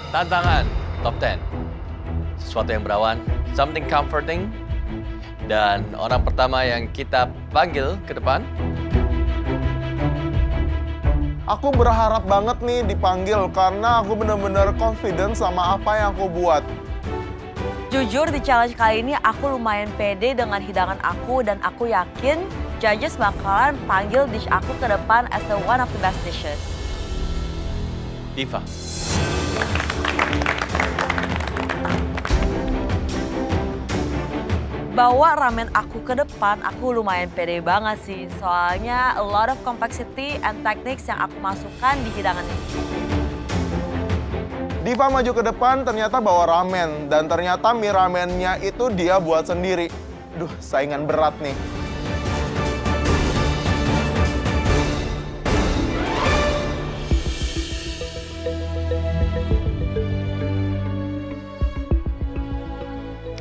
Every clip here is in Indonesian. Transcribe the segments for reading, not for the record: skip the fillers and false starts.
Tantangan top 10. Sesuatu yang berawan, something comforting. Dan orang pertama yang kita panggil ke depan. Aku berharap banget nih dipanggil karena aku benar-benar confident sama apa yang aku buat. Jujur di challenge kali ini aku lumayan pede dengan hidangan aku dan aku yakin judges bakalan panggil dish aku ke depan as the one of the best dishes. Diva. Bawa ramen aku ke depan, aku lumayan pede banget sih. Soalnya a lot of complexity and techniques yang aku masukkan di hidangan ini. Diva maju ke depan ternyata bawa ramen. Dan ternyata mie ramennya itu dia buat sendiri. Duh, saingan berat nih.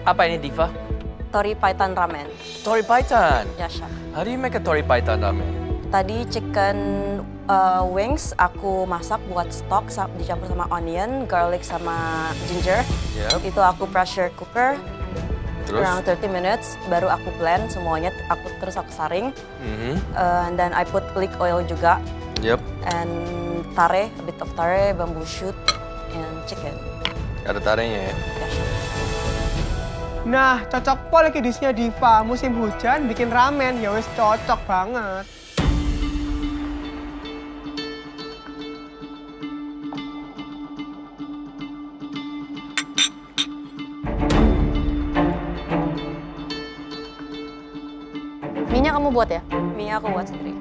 Apa ini, Diva? Tori Python ramen. Tori Python. Ya, chef. How do you make a Tori Python ramen? Tadi chicken wings aku masak buat stok dicampur sama onion, garlic sama ginger. Yep. Itu aku pressure cooker. Terus? Around 30 minutes, baru aku blend semuanya, terus aku saring. And then I put leek oil juga. Yep. And tare, a bit of tare, bamboo shoot, and chicken. Ada tarenya ya? Ya, chef. Nah, cocok pol ke dishnya Diva. Musim hujan bikin ramen, ya wes cocok banget. Mie-nya kamu buat ya? Mie aku buat sendiri.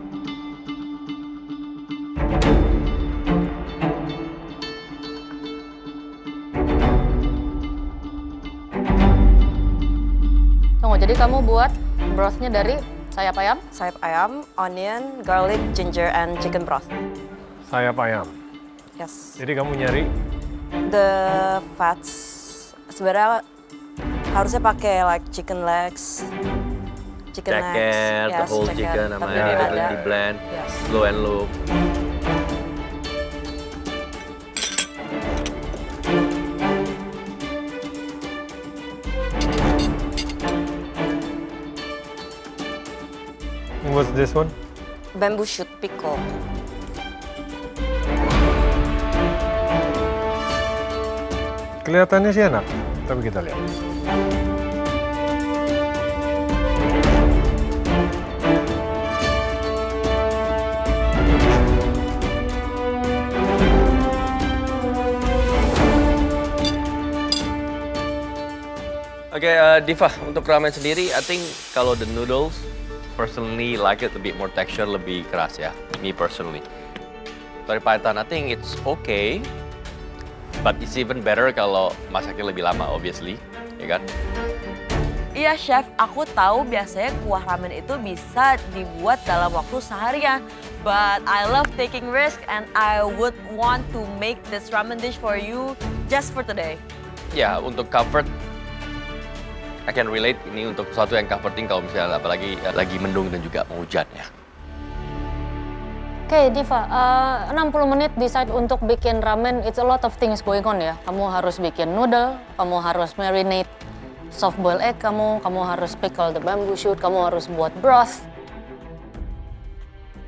Tunggu, jadi kamu buat brothnya dari sayap ayam? Sayap ayam, onion, garlic, ginger, and chicken broth. Sayap ayam. Yes. Jadi kamu nyari The fats, sebenarnya harusnya pakai like chicken legs. Chicken legs. Ceker, the whole ceker. chicken Tapi namanya, dia terus ada. di blend, Yes. slow and loop. what's this one? Bamboo shoot pickle. Kelihatannya sih enak, tapi kita lihat. Oke, Diva, untuk ramen sendiri, I think kalau the noodles, personally like it a bit more texture, lebih keras ya, me personally. Tori Python, I think it's okay, but it's even better kalau masaknya lebih lama, obviously, ya kan? Iya chef, aku tahu biasanya kuah ramen itu bisa dibuat dalam waktu seharian. But I love taking risk and I would want to make this ramen dish for you just for today. Ya, untuk comfort, I can relate ini untuk sesuatu yang comforting kalau misalnya apalagi lagi mendung dan juga mau hujan ya. Oke, Diva, 60 menit decide untuk bikin ramen, it's a lot of things going on ya. Kamu harus bikin noodle, kamu harus marinate soft boiled egg kamu harus pickle the bamboo shoot, kamu harus buat broth.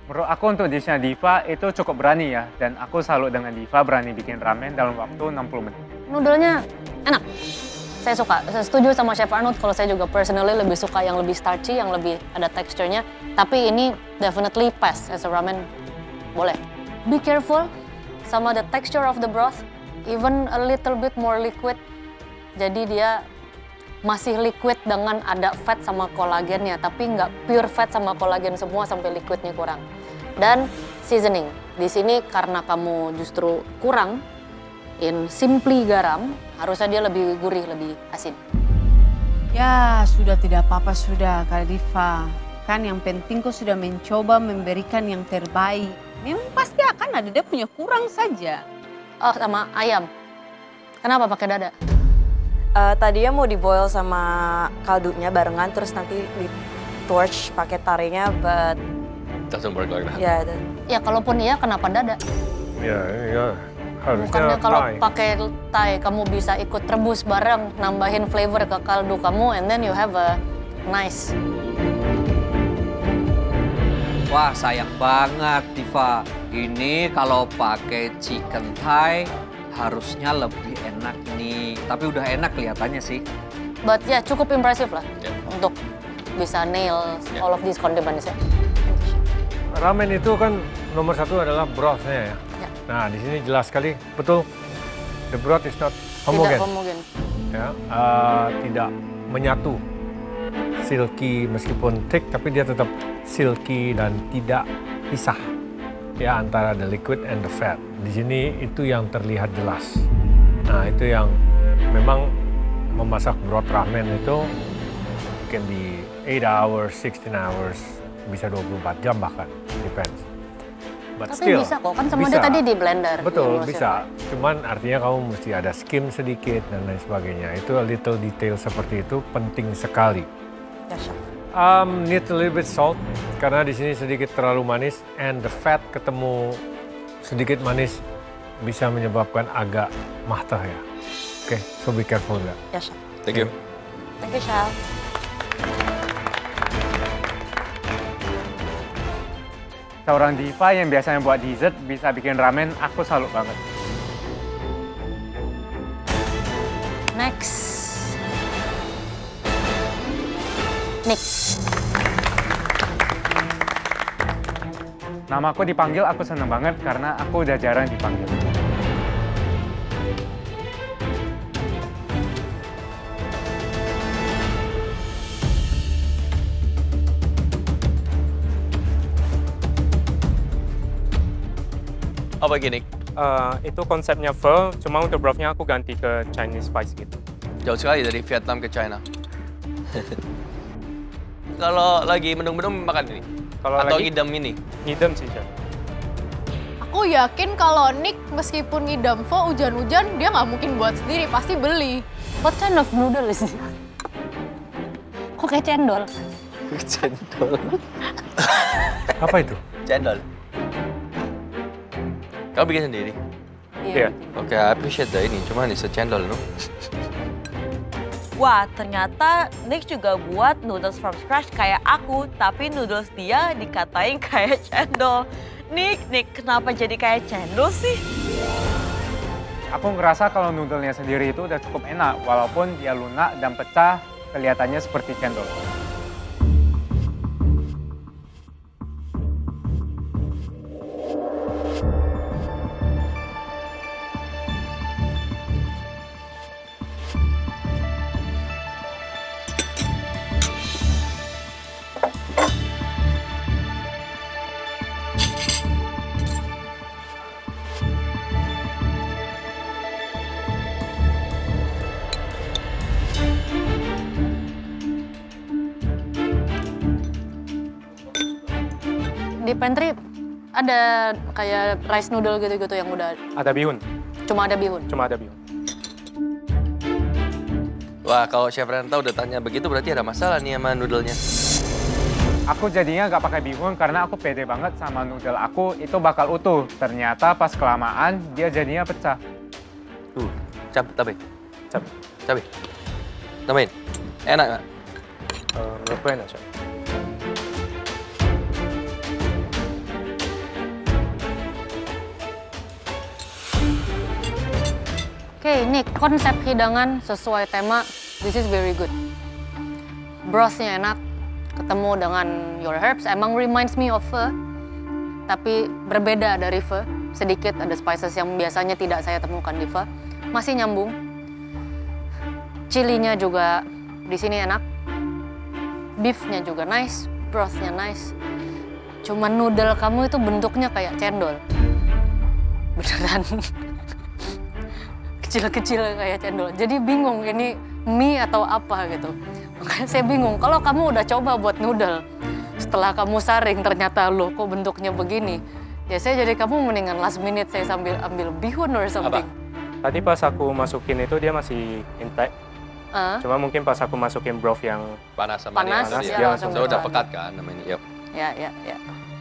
Menurut aku untuk dishnya Diva itu cukup berani ya. Dan aku salut dengan Diva berani bikin ramen dalam waktu 60 menit. Noodlenya enak. Saya suka, saya setuju sama Chef Arnold kalau saya juga personally lebih suka yang lebih starchy, yang lebih ada teksturnya. Tapi ini definitely pass as a ramen, boleh. Be careful sama the texture of the broth, even a little bit more liquid. Jadi dia masih liquid dengan ada fat sama kolagennya, tapi nggak pure fat sama kolagen semua sampai liquidnya kurang. Dan seasoning, di sini karena kamu justru kurang, simply garam, harusnya dia lebih gurih, lebih asin. Ya, sudah tidak apa-apa sudah, Kak Diva. Kan yang penting kau sudah mencoba memberikan yang terbaik. Memang pasti akan ada dia punya kurang saja. Oh, sama ayam. Kenapa pakai dada? Tadinya mau diboil sama kaldunya barengan, terus nanti di torch pakai tarenya, but Doesn't work like that. ya. Ya, kalaupun iya, kenapa dada? Ya, Harusnya Bukannya kalau Thai. pakai Thai kamu bisa ikut rebus bareng, nambahin flavor ke kaldu kamu, and then you have a nice. Wah, sayang banget, Diva. Ini kalau pakai chicken Thai harusnya lebih enak nih. Tapi udah enak kelihatannya sih. But ya cukup impresif lah Yeah. untuk bisa nail Yeah. all of these condiments ya. Ramen itu kan nomor satu adalah brothnya ya. Ya. Nah, di sini jelas sekali, betul. The broth is not Tidak homogen. homogen. Ya, tidak menyatu. Silky meskipun thick, tapi dia tetap silky dan tidak pisah ya antara the liquid and the fat. Di sini itu yang terlihat jelas. Nah, itu yang memang memasak broth ramen itu can be 8 hours, 16 hours, bisa 24 jam bahkan, depends. But Tapi still, bisa kok, kan sama bisa. dia tadi di blender. Betul, Di bisa. Cuman artinya kamu mesti ada skim sedikit dan lain sebagainya. Itu a little detail seperti itu penting sekali. Ya, chef. Need a little bit salt karena di sini sedikit terlalu manis and the fat ketemu sedikit manis bisa menyebabkan agak mahtah ya. Oke, so be careful ya. Ya, chef. Thank you. Thank you, Chef. Seorang diva yang biasanya buat dessert bisa bikin ramen, aku salut banget. Next. Nick. Nama aku dipanggil, aku seneng banget karena aku udah jarang dipanggil. Apa gini? Itu konsepnya pho, cuma untuk brothnya aku ganti ke Chinese spice gitu. Jauh sekali dari Vietnam ke China. Kalau lagi mendung-mendung makan ini? Kalau Atau lagi idam ini? ngidam sih, Chef. Aku yakin kalau Nick meskipun ngidam pho hujan-hujan, dia nggak mungkin buat sendiri, pasti beli. What kind of noodle is this? Kok kayak cendol? Cendol. Apa itu? Cendol. Kau bikin sendiri? Iya. Oke, I appreciate ini. Cuma ini secendol, no? Wah, ternyata Nick juga buat noodles from scratch kayak aku, tapi noodles dia dikatain kayak cendol. Nick, kenapa jadi kayak cendol sih? Aku ngerasa kalau noodle-nya sendiri itu udah cukup enak, walaupun dia lunak dan pecah, kelihatannya seperti cendol. Di pantry ada kayak rice noodle gitu-gitu yang udah Ada bihun, cuma ada bihun. cuma ada bihun. Wah, kalau Chef Renta udah tanya begitu berarti ada masalah nih sama noodle-nya. Aku jadinya nggak pakai bihun karena aku pede banget sama noodle aku itu bakal utuh. Ternyata pas kelamaan dia jadinya pecah. Cabai. Cabai. Cabai. Tambahin. Enak nggak? Menurutku enak, Chef. Oke, Nick, konsep hidangan sesuai tema, this is very good. Brothnya enak, ketemu dengan your herbs, emang reminds me of pho, tapi berbeda dari pho. Sedikit ada spices yang biasanya tidak saya temukan di pho. Masih nyambung. Chilinya juga di sini enak. Beefnya juga nice, brothnya nice. Cuman noodle kamu itu bentuknya kayak cendol. Beneran. Kecil-kecil kayak cendol. Jadi bingung ini mie atau apa gitu. Makanya saya bingung, kalau kamu udah coba buat noodle, setelah kamu saring ternyata loh kok bentuknya begini. Ya saya jadi kamu mendingan last minute saya sambil ambil bihun or something. Tadi pas aku masukin itu dia masih intact. Cuma mungkin pas aku masukin broth yang panas sama Panas, dia. ya, langsung So, udah pecah. pekat kan namanya. Yep. Ya.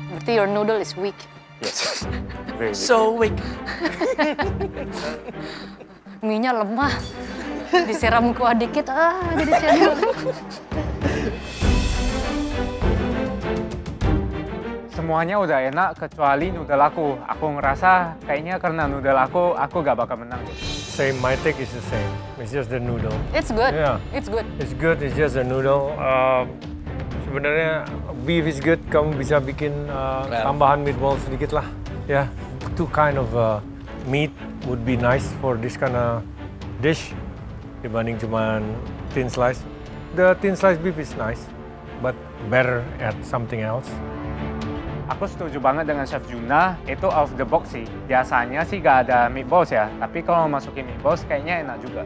Berarti your noodle is weak. Yes. Very big. So weak. Mie-nya lemah. Disiram kuah dikit, jadi cendol. Semuanya udah enak kecuali noodle aku. Aku ngerasa kayaknya karena noodle aku gak bakal menang. Same, my take is the same. It's just the noodle. It's good. Yeah. It's good. It's good, it's just a noodle. Sebenarnya beef is good, kamu bisa bikin tambahan meatball sedikit lah. Ya, two kind of meat would be nice for this kind of dish dibanding cuman thin slice. The thin slice beef is nice, but better at something else. Aku setuju banget dengan Chef Juna, itu off the box sih. Biasanya sih gak ada meatballs ya, tapi kalau masukin meatballs kayaknya enak juga.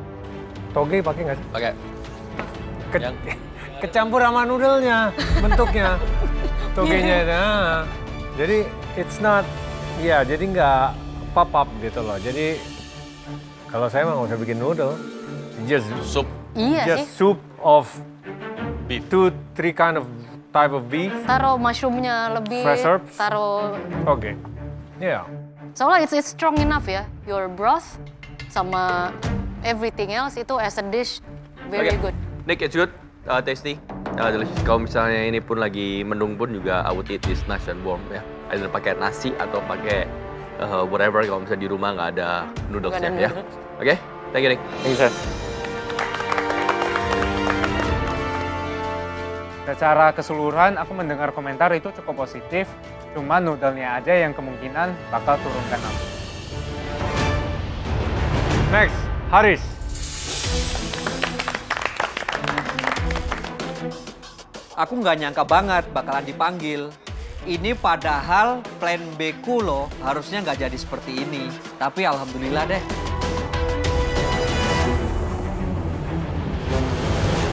Toge pakai nggak sih? Pakai. Kecampur sama noodle-nya, bentuknya. Togenya itu. Jadi it's not, ya jadi nggak pop-up gitu loh. Jadi kalau saya mah nggak usah bikin noodle, just Soup. Iya just sih. soup of Beef. 2-3 kind of type of beef. Taruh mushroomnya lebih, Fresh herbs. taruh... Oke. Yeah. Soalnya it's strong enough ya. Your broth sama everything else itu as a dish, very good. Nick, it's good. Tasty. Delicious. Kalau misalnya ini pun lagi mendung pun juga I would eat this nice and warm ya. Either pakai nasi atau pakai whatever kalau misalnya di rumah nggak ada noodlesnya ya. Oke, thank you Nick. Thank you, Chef. Secara keseluruhan aku mendengar komentar itu cukup positif, cuma noodle-nya aja yang kemungkinan bakal turun ke 6. Next, Haris. Aku nggak nyangka banget bakalan dipanggil. Ini padahal plan B ku loh, harusnya nggak jadi seperti ini. Tapi alhamdulillah deh.